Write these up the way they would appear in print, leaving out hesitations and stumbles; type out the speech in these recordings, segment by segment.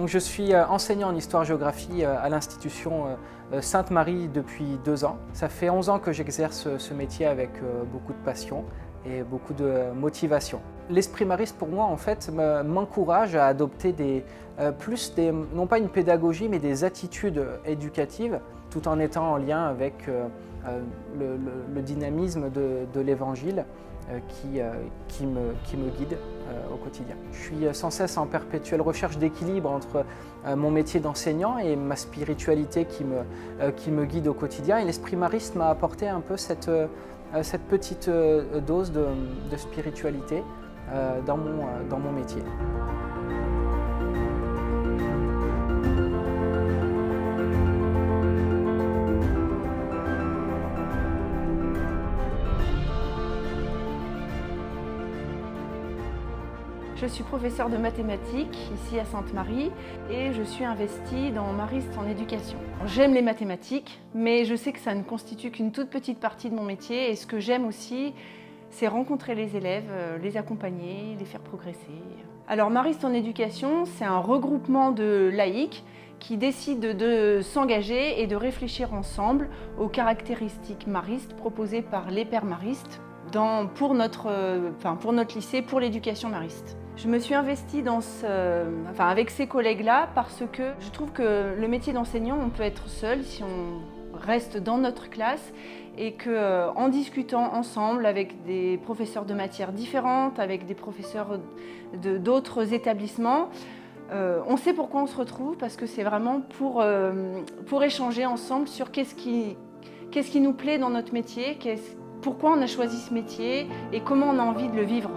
je suis enseignant en histoire-géographie à l'institution Sainte-Marie depuis 2 ans. Ça fait 11 ans que j'exerce ce métier avec beaucoup de passion et beaucoup de motivation. L'esprit mariste pour moi en fait m'encourage à adopter non pas une pédagogie mais des attitudes éducatives tout en étant en lien avec le dynamisme de l'Évangile qui me guide au quotidien. Je suis sans cesse en perpétuelle recherche d'équilibre entre mon métier d'enseignant et ma spiritualité qui me guide au quotidien. Et l'esprit mariste m'a apporté un peu cette petite dose de spiritualité dans mon métier. Je suis professeure de mathématiques ici à Sainte-Marie et je suis investie dans Mariste en éducation. J'aime les mathématiques, mais je sais que ça ne constitue qu'une toute petite partie de mon métier et ce que j'aime aussi, c'est rencontrer les élèves, les accompagner, les faire progresser. Alors Mariste en éducation, c'est un regroupement de laïcs qui décident de s'engager et de réfléchir ensemble aux caractéristiques maristes proposées par les pères maristes pour notre lycée, pour l'éducation mariste. Je me suis investie avec ces collègues-là parce que je trouve que le métier d'enseignant, on peut être seul si on reste dans notre classe et qu'en discutant ensemble avec des professeurs de matières différentes, avec des professeurs d'autres établissements, on sait pourquoi on se retrouve parce que c'est vraiment pour échanger ensemble sur qu'est-ce qui nous plaît dans notre métier, pourquoi on a choisi ce métier et comment on a envie de le vivre.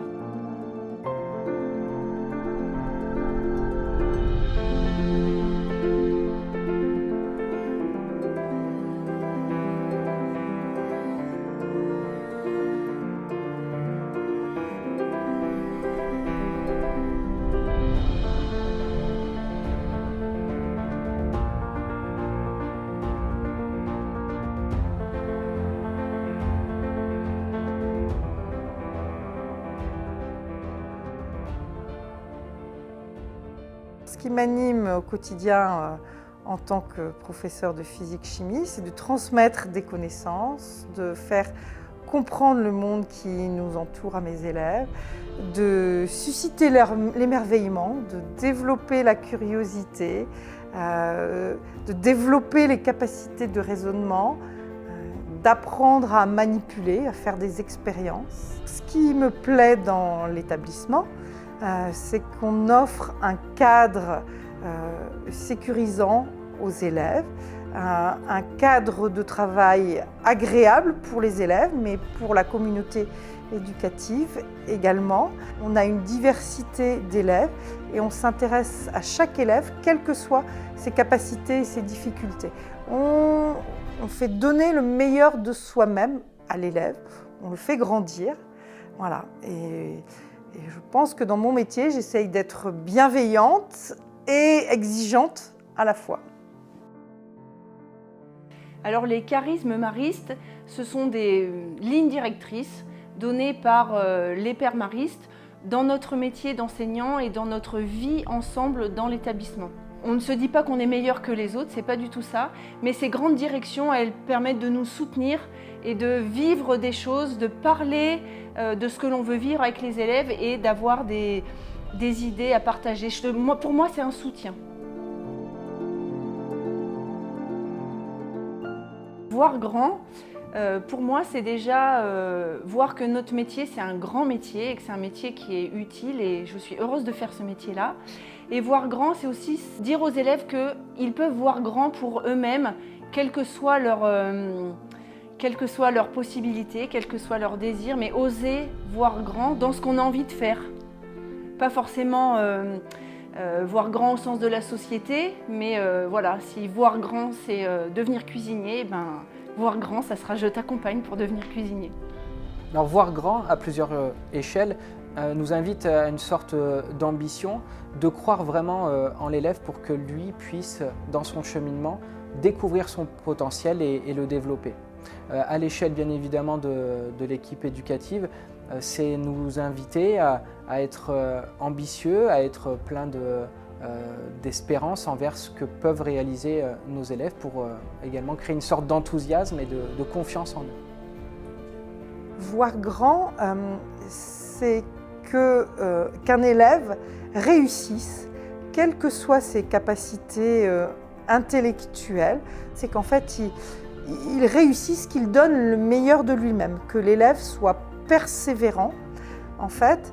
Ce qui m'anime au quotidien en tant que professeur de physique-chimie, c'est de transmettre des connaissances, de faire comprendre le monde qui nous entoure à mes élèves, de susciter l'émerveillement, de développer la curiosité, de développer les capacités de raisonnement, d'apprendre à manipuler, à faire des expériences. Ce qui me plaît dans l'établissement, c'est qu'on offre un cadre sécurisant aux élèves, un cadre de travail agréable pour les élèves, mais pour la communauté éducative également. On a une diversité d'élèves et on s'intéresse à chaque élève, quelles que soient ses capacités et ses difficultés. On fait donner le meilleur de soi-même à l'élève, on le fait grandir. Voilà. Et je pense que dans mon métier, j'essaye d'être bienveillante et exigeante à la fois. Alors les charismes maristes, ce sont des lignes directrices données par les pères maristes dans notre métier d'enseignant et dans notre vie ensemble dans l'établissement. On ne se dit pas qu'on est meilleur que les autres, c'est pas du tout ça, mais ces grandes directions, elles permettent de nous soutenir et de vivre des choses, de parler de ce que l'on veut vivre avec les élèves et d'avoir des idées à partager. Pour moi, c'est un soutien. Voir grand, pour moi, c'est déjà voir que notre métier, c'est un grand métier et que c'est un métier qui est utile et je suis heureuse de faire ce métier-là. Et voir grand, c'est aussi dire aux élèves qu'ils peuvent voir grand pour eux-mêmes, quelles que soient leurs possibilités, quels que soient leurs désirs, mais oser voir grand dans ce qu'on a envie de faire. Pas forcément voir grand au sens de la société, mais voilà, si voir grand c'est devenir cuisinier, voir grand ça sera je t'accompagne pour devenir cuisinier. Alors voir grand à plusieurs échelles nous invite à une sorte d'ambition, de croire vraiment en l'élève pour que lui puisse, dans son cheminement, découvrir son potentiel et le développer. À l'échelle bien évidemment de l'équipe éducative, c'est nous inviter à être ambitieux, à être plein d'espérance envers ce que peuvent réaliser nos élèves pour également créer une sorte d'enthousiasme et de confiance en eux. Voir grand, c'est qu'un élève réussisse, quelles que soient ses capacités intellectuelles, c'est qu'en fait, il réussisse, qu'il donne le meilleur de lui-même, que l'élève soit persévérant, en fait,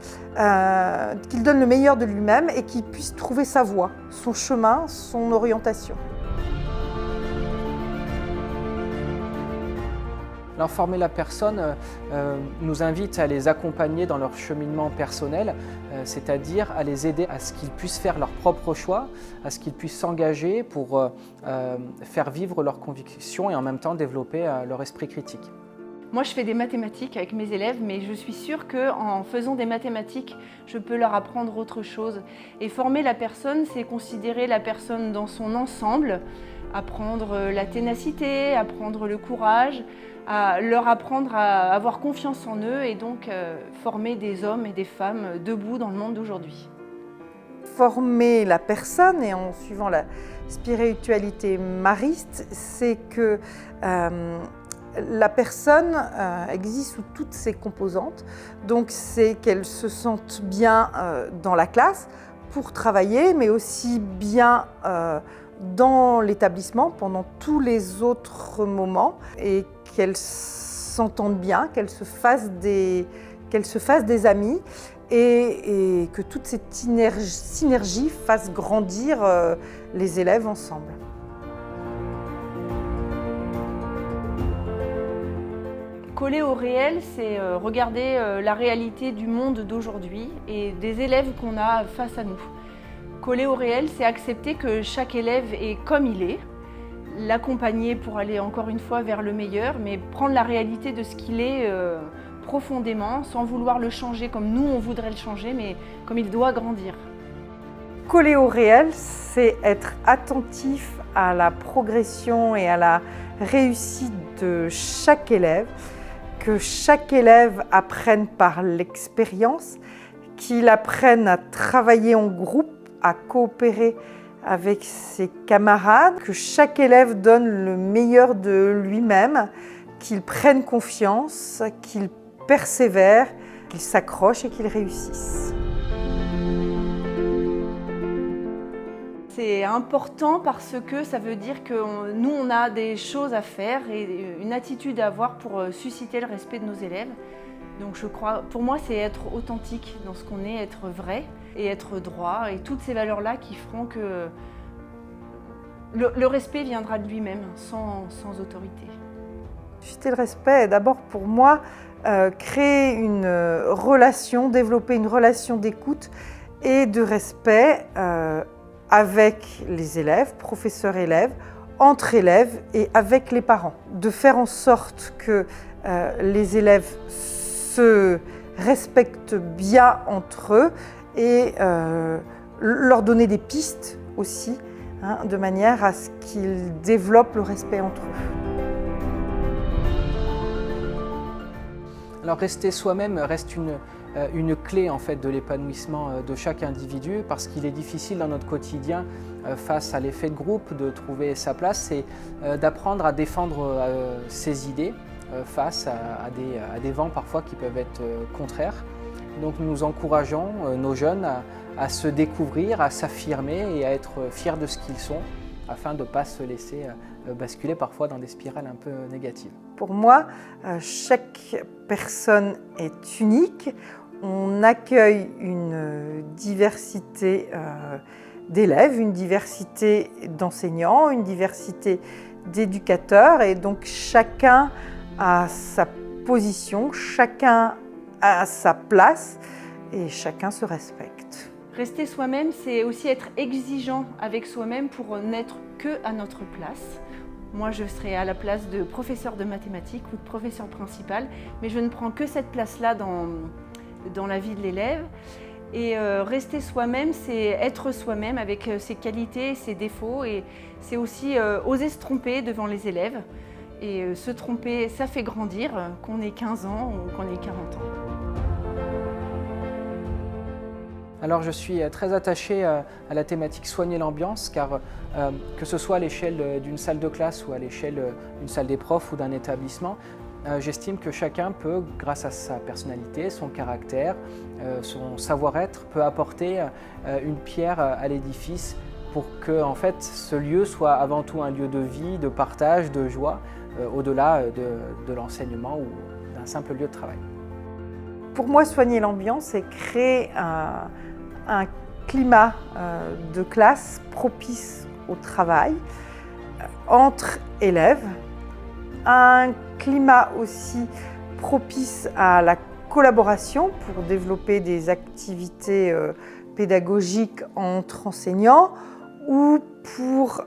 qu'il donne le meilleur de lui-même et qu'il puisse trouver sa voie, son chemin, son orientation. Alors, former la personne nous invite à les accompagner dans leur cheminement personnel, c'est-à-dire à les aider à ce qu'ils puissent faire leur propre choix, à ce qu'ils puissent s'engager pour faire vivre leurs convictions et en même temps développer leur esprit critique. Moi, je fais des mathématiques avec mes élèves, mais je suis sûre qu'en faisant des mathématiques, je peux leur apprendre autre chose. Et former la personne, c'est considérer la personne dans son ensemble, apprendre la ténacité, apprendre le courage, à leur apprendre à avoir confiance en eux et donc former des hommes et des femmes debout dans le monde d'aujourd'hui. Former la personne, et en suivant la spiritualité mariste, c'est que la personne existe sous toutes ses composantes, donc c'est qu'elle se sente bien dans la classe pour travailler, mais aussi bien dans l'établissement pendant tous les autres moments, et qu'elle s'entende bien, qu'elle se fasse des amis, et que toute cette synergie fasse grandir les élèves ensemble. Coller au réel, c'est regarder la réalité du monde d'aujourd'hui et des élèves qu'on a face à nous. Coller au réel, c'est accepter que chaque élève est comme il est, l'accompagner pour aller encore une fois vers le meilleur, mais prendre la réalité de ce qu'il est profondément, sans vouloir le changer comme nous on voudrait le changer, mais comme il doit grandir. Coller au réel, c'est être attentif à la progression et à la réussite de chaque élève, que chaque élève apprenne par l'expérience, qu'il apprenne à travailler en groupe, à coopérer avec ses camarades, que chaque élève donne le meilleur de lui-même, qu'il prenne confiance, qu'il persévère, qu'il s'accroche et qu'il réussisse. C'est important parce que ça veut dire que nous, on a des choses à faire et une attitude à avoir pour susciter le respect de nos élèves. Donc je crois, pour moi, c'est être authentique dans ce qu'on est, être vrai et être droit, et toutes ces valeurs-là qui feront que le respect viendra de lui-même, sans autorité. Susciter le respect est d'abord pour moi créer une relation, développer une relation d'écoute et de respect avec les élèves, professeurs-élèves, entre élèves et avec les parents. De faire en sorte que les élèves se respectent bien entre eux et leur donner des pistes aussi, de manière à ce qu'ils développent le respect entre eux. Alors rester soi-même reste une clé en fait de l'épanouissement de chaque individu, parce qu'il est difficile dans notre quotidien face à l'effet de groupe de trouver sa place et d'apprendre à défendre ses idées face à des vents parfois qui peuvent être contraires. Donc nous encourageons nos jeunes à se découvrir, à s'affirmer et à être fiers de ce qu'ils sont, afin de ne pas se laisser basculer parfois dans des spirales un peu négatives. Pour moi, chaque personne est unique. On accueille une diversité d'élèves, une diversité d'enseignants, une diversité d'éducateurs, et donc chacun a sa position, chacun a sa place et chacun se respecte. Rester soi-même, c'est aussi être exigeant avec soi-même pour n'être que à notre place. Moi, je serai à la place de professeur de mathématiques ou de professeur principal, mais je ne prends que cette place-là dans la vie de l'élève. Et rester soi-même, c'est être soi-même avec ses qualités et ses défauts. Et c'est aussi oser se tromper devant les élèves. Et se tromper, ça fait grandir, qu'on ait 15 ans ou qu'on ait 40 ans. Alors je suis très attaché à la thématique soigner l'ambiance car que ce soit à l'échelle d'une salle de classe ou à l'échelle d'une salle des profs ou d'un établissement, j'estime que chacun peut, grâce à sa personnalité, son caractère, son savoir-être, peut apporter une pierre à l'édifice pour que en fait, ce lieu soit avant tout un lieu de vie, de partage, de joie, au-delà de l'enseignement ou d'un simple lieu de travail. Pour moi, soigner l'ambiance, c'est créer un climat de classe propice au travail entre élèves, un climat aussi propice à la collaboration pour développer des activités pédagogiques entre enseignants ou pour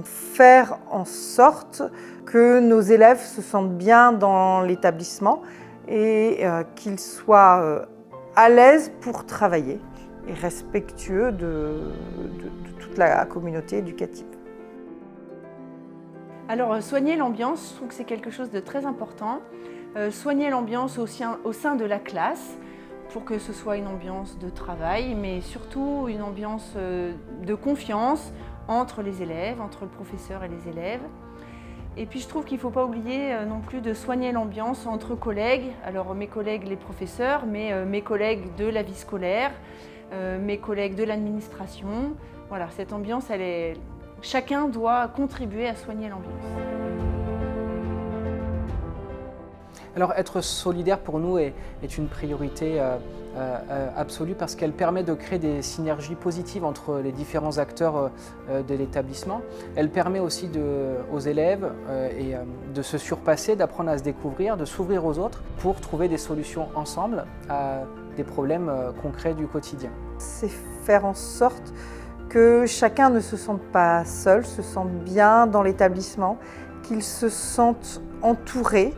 faire en sorte que nos élèves se sentent bien dans l'établissement et qu'ils soient à l'aise pour travailler et respectueux de toute la communauté éducative. Alors, soigner l'ambiance, je trouve que c'est quelque chose de très important. Soigner l'ambiance au sein de la classe, pour que ce soit une ambiance de travail, mais surtout une ambiance de confiance entre les élèves, entre le professeur et les élèves. Et puis je trouve qu'il ne faut pas oublier non plus de soigner l'ambiance entre collègues. Alors mes collègues les professeurs, mais mes collègues de la vie scolaire, mes collègues de l'administration. Voilà, cette ambiance, chacun doit contribuer à soigner l'ambiance. Alors être solidaire pour nous est une priorité absolue parce qu'elle permet de créer des synergies positives entre les différents acteurs de l'établissement. Elle permet aussi aux élèves de se surpasser, d'apprendre à se découvrir, de s'ouvrir aux autres pour trouver des solutions ensemble à des problèmes concrets du quotidien. C'est faire en sorte que chacun ne se sente pas seul, se sente bien dans l'établissement, qu'il se sente entouré.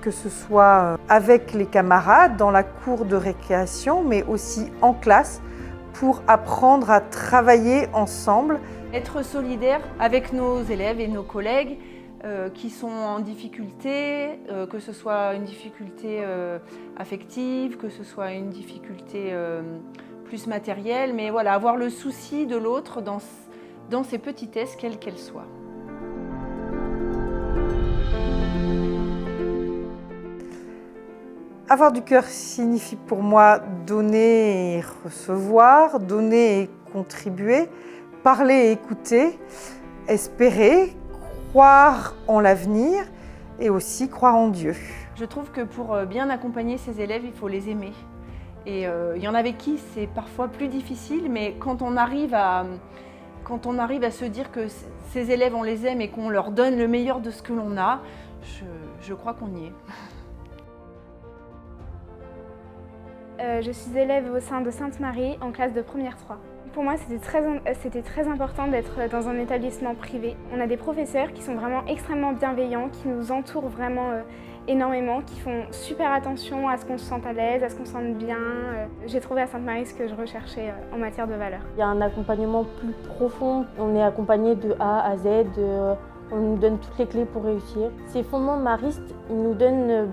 Que ce soit avec les camarades dans la cour de récréation, mais aussi en classe pour apprendre à travailler ensemble. Être solidaire avec nos élèves et nos collègues qui sont en difficulté, que ce soit une difficulté affective, que ce soit une difficulté plus matérielle, mais voilà, avoir le souci de l'autre dans ses petitesses, quelles qu'elles soient. Avoir du cœur signifie pour moi donner et recevoir, donner et contribuer, parler et écouter, espérer, croire en l'avenir et aussi croire en Dieu. Je trouve que pour bien accompagner ses élèves, il faut les aimer. Et il y en a avec qui c'est parfois plus difficile, mais quand on arrive à se dire que ces élèves, on les aime et qu'on leur donne le meilleur de ce que l'on a, je crois qu'on y est. Je suis élève au sein de Sainte-Marie en classe de première 3. Pour moi, c'était très important d'être dans un établissement privé. On a des professeurs qui sont vraiment extrêmement bienveillants, qui nous entourent vraiment énormément, qui font super attention à ce qu'on se sente à l'aise, à ce qu'on se sente bien. J'ai trouvé à Sainte-Marie ce que je recherchais en matière de valeurs. Il y a un accompagnement plus profond. On est accompagné de A à Z. On nous donne toutes les clés pour réussir. Ces fondements maristes, ils nous donnent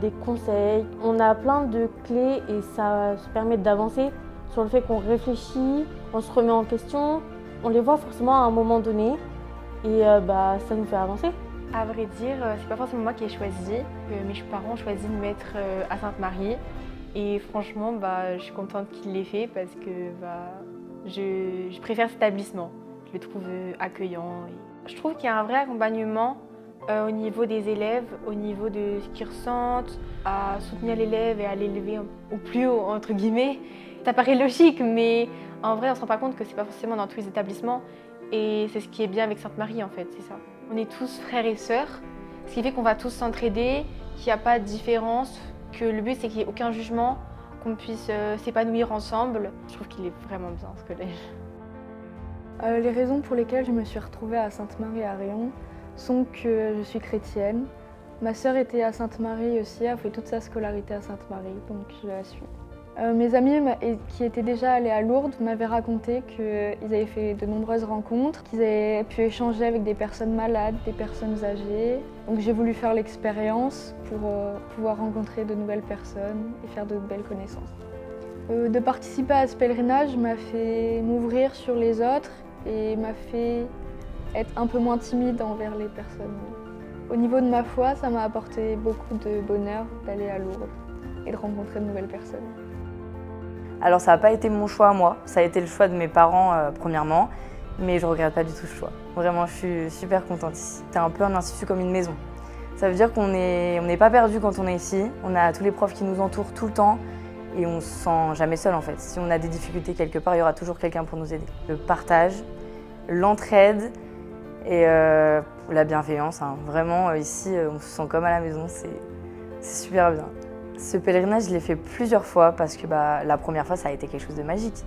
des conseils. On a plein de clés et ça se permet d'avancer sur le fait qu'on réfléchit, on se remet en question. On les voit forcément à un moment donné et ça nous fait avancer. À vrai dire, c'est pas forcément moi qui ai choisi. Mes parents ont choisi de me mettre à Sainte-Marie. Et franchement, je suis contente qu'ils l'aient fait parce que je préfère cet établissement. Je le trouve accueillant. Je trouve qu'il y a un vrai accompagnement au niveau des élèves, au niveau de ce qu'ils ressentent, à soutenir l'élève et à l'élever au plus haut, entre guillemets. Ça paraît logique, mais en vrai, on ne se rend pas compte que ce n'est pas forcément dans tous les établissements. Et c'est ce qui est bien avec Sainte-Marie, en fait, c'est ça. On est tous frères et sœurs, ce qui fait qu'on va tous s'entraider, qu'il n'y a pas de différence, que le but, c'est qu'il n'y ait aucun jugement, qu'on puisse s'épanouir ensemble. Je trouve qu'il est vraiment bien, ce collège. Les raisons pour lesquelles je me suis retrouvée à Sainte-Marie à Réon sont que je suis chrétienne. Ma sœur était à Sainte-Marie aussi, elle a fait toute sa scolarité à Sainte-Marie, donc je la suis. Mes amis qui étaient déjà allés à Lourdes m'avaient raconté qu'ils avaient fait de nombreuses rencontres, qu'ils avaient pu échanger avec des personnes malades, des personnes âgées. Donc j'ai voulu faire l'expérience pour pouvoir rencontrer de nouvelles personnes et faire de belles connaissances. De participer à ce pèlerinage m'a fait m'ouvrir sur les autres et m'a fait être un peu moins timide envers les personnes. Au niveau de ma foi, ça m'a apporté beaucoup de bonheur d'aller à Lourdes et de rencontrer de nouvelles personnes. Alors ça n'a pas été mon choix à moi, ça a été le choix de mes parents premièrement, mais je ne regrette pas du tout ce choix. Vraiment, je suis super contente ici. C'est un peu un institut comme une maison. Ça veut dire qu'on n'est pas perdu quand on est ici, on a tous les profs qui nous entourent tout le temps et on ne se sent jamais seul en fait. Si on a des difficultés quelque part, il y aura toujours quelqu'un pour nous aider. Le partage, l'entraide et la bienveillance. Vraiment, ici, on se sent comme à la maison, c'est super bien. Ce pèlerinage, je l'ai fait plusieurs fois parce que la première fois, ça a été quelque chose de magique.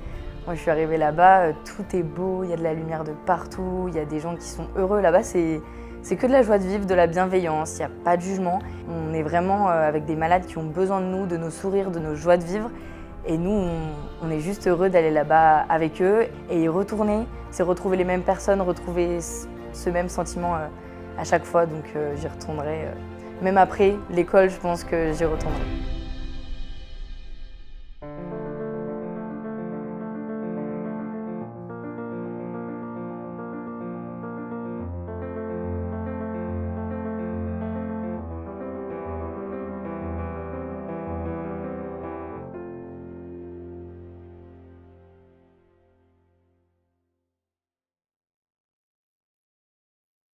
Moi, je suis arrivée là-bas, tout est beau, il y a de la lumière de partout, il y a des gens qui sont heureux. Là-bas, c'est que de la joie de vivre, de la bienveillance, il n'y a pas de jugement. On est vraiment avec des malades qui ont besoin de nous, de nos sourires, de nos joies de vivre. Et nous, on est juste heureux d'aller là-bas avec eux et y retourner. C'est retrouver les mêmes personnes, retrouver ce même sentiment à chaque fois. Donc j'y retournerai. Même après l'école, je pense que j'y retournerai.